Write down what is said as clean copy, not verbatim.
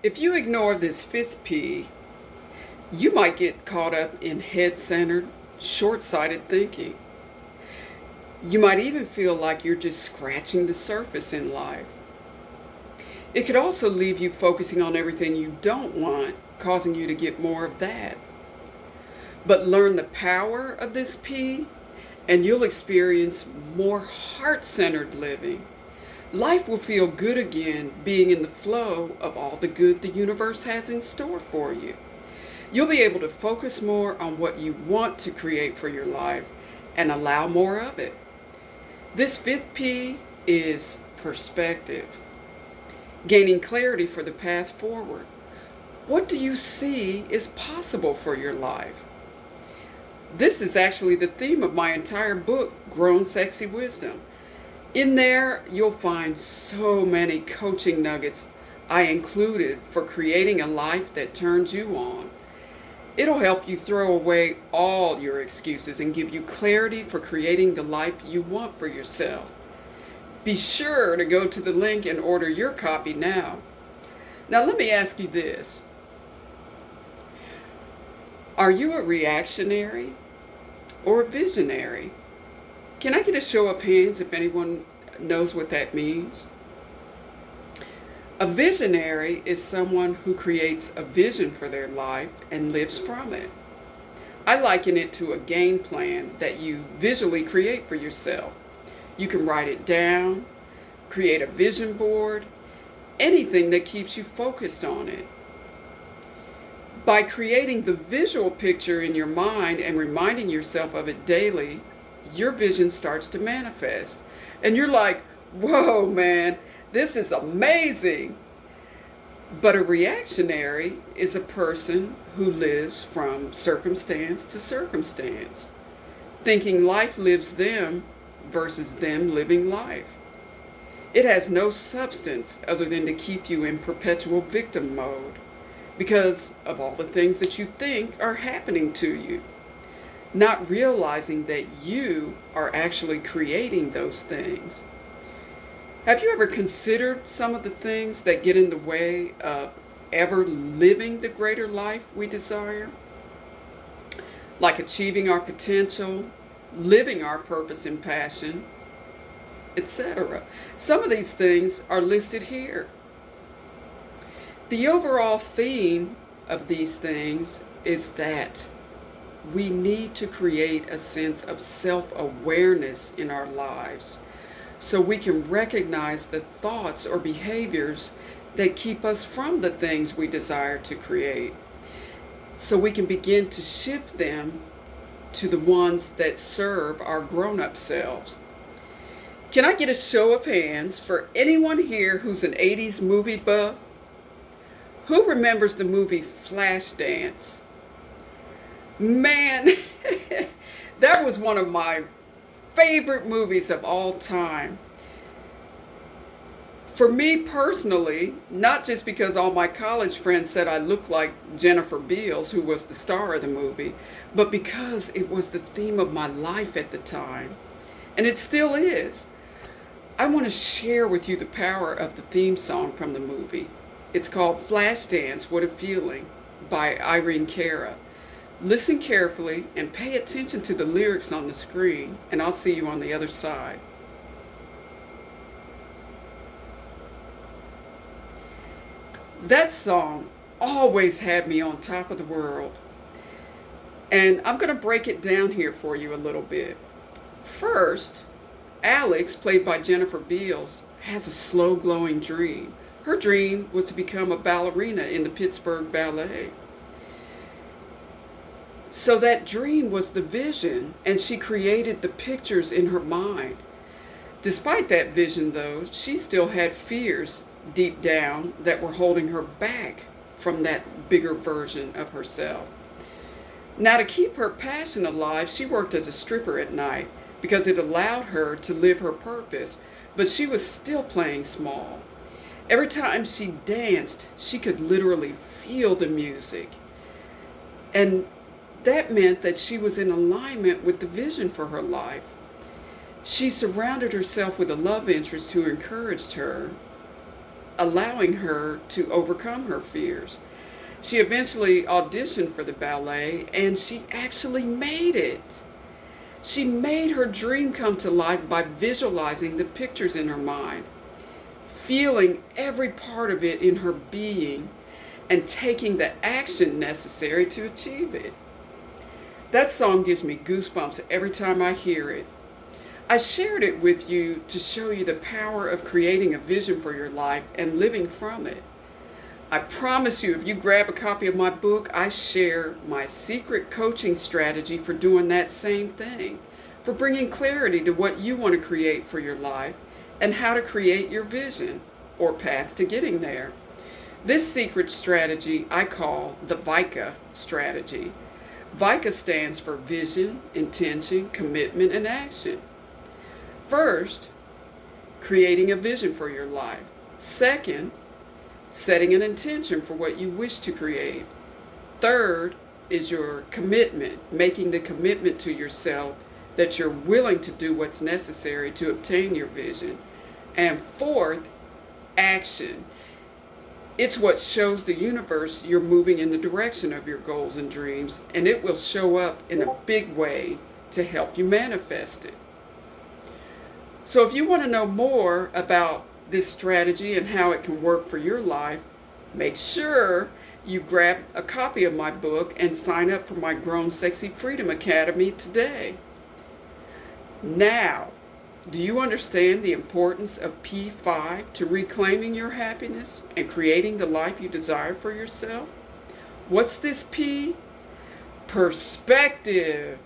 If you ignore this fifth P, you might get caught up in head-centered, short-sighted thinking. You might even feel like you're just scratching the surface in life. It could also leave you focusing on everything you don't want, causing you to get more of that. But learn the power of this P, and you'll experience more heart-centered living. Life will feel good again, being in the flow of all the good the universe has in store for you. You'll be able to focus more on what you want to create for your life and allow more of it. This fifth P is perspective, gaining clarity for the path forward. What do you see is possible for your life? This is actually the theme of my entire book, Grown Sexy Wisdom. In there, you'll find so many coaching nuggets I included for creating a life that turns you on. It'll help you throw away all your excuses and give you clarity for creating the life you want for yourself. Be sure to go to the link and order your copy now. Now let me ask you this. Are you a reactionary or a visionary? Can I get a show of hands if anyone knows what that means? A visionary is someone who creates a vision for their life and lives from it. I liken it to a game plan that you visually create for yourself. You can write it down, create a vision board, anything that keeps you focused on it. By creating the visual picture in your mind and reminding yourself of it daily, your vision starts to manifest. And you're like, whoa, man, this is amazing. But a reactionary is a person who lives from circumstance to circumstance, thinking life lives them versus them living life. It has no substance other than to keep you in perpetual victim mode because of all the things that you think are happening to you, not realizing that you are actually creating those things. Have you ever considered some of the things that get in the way of ever living the greater life we desire? Like achieving our potential, living our purpose and passion, etc. Some of these things are listed here. The overall theme of these things is that we need to create a sense of self-awareness in our lives so we can recognize the thoughts or behaviors that keep us from the things we desire to create, so we can begin to shift them to the ones that serve our grown-up selves. Can I get a show of hands for anyone here who's an 80s movie buff? Who remembers the movie Flashdance? Man, that was one of my favorite movies of all time. For me personally, not just because all my college friends said I looked like Jennifer Beals, who was the star of the movie, but because it was the theme of my life at the time. And it still is. I want to share with you the power of the theme song from the movie. It's called Flashdance, What a Feeling by Irene Cara. Listen carefully and pay attention to the lyrics on the screen, and I'll see you on the other side. That song always had me on top of the world. And I'm going to break it down here for you a little bit. First, Alex, played by Jennifer Beals, has a slow glowing dream. Her dream was to become a ballerina in the Pittsburgh Ballet. So that dream was the vision, and she created the pictures in her mind. Despite that vision, though, she still had fears deep down that were holding her back from that bigger version of herself. Now, to keep her passion alive, she worked as a stripper at night because it allowed her to live her purpose, but she was still playing small. Every time she danced, she could literally feel the music. And that meant that she was in alignment with the vision for her life. She surrounded herself with a love interest who encouraged her. allowing her to overcome her fears. She eventually auditioned for the ballet and she actually made it. She made her dream come to life by visualizing the pictures in her mind, feeling every part of it in her being, and taking the action necessary to achieve it. That song gives me goosebumps every time I hear it. I shared it with you to show you the power of creating a vision for your life and living from it. I promise you, if you grab a copy of my book, I share my secret coaching strategy for doing that same thing, for bringing clarity to what you want to create for your life and how to create your vision or path to getting there. This secret strategy I call the VICA strategy. VICA stands for vision, intention, commitment, and action. First, creating a vision for your life. Second, setting an intention for what you wish to create. Third is your commitment, making the commitment to yourself that you're willing to do what's necessary to obtain your vision. And fourth, action. It's what shows the universe you're moving in the direction of your goals and dreams, and it will show up in a big way to help you manifest it. So if you want to know more about this strategy and how it can work for your life, make sure you grab a copy of my book and sign up for my Grown Sexy Freedom Academy today. Now, do you understand the importance of P5 to reclaiming your happiness and creating the life you desire for yourself? What's this P? Perspective.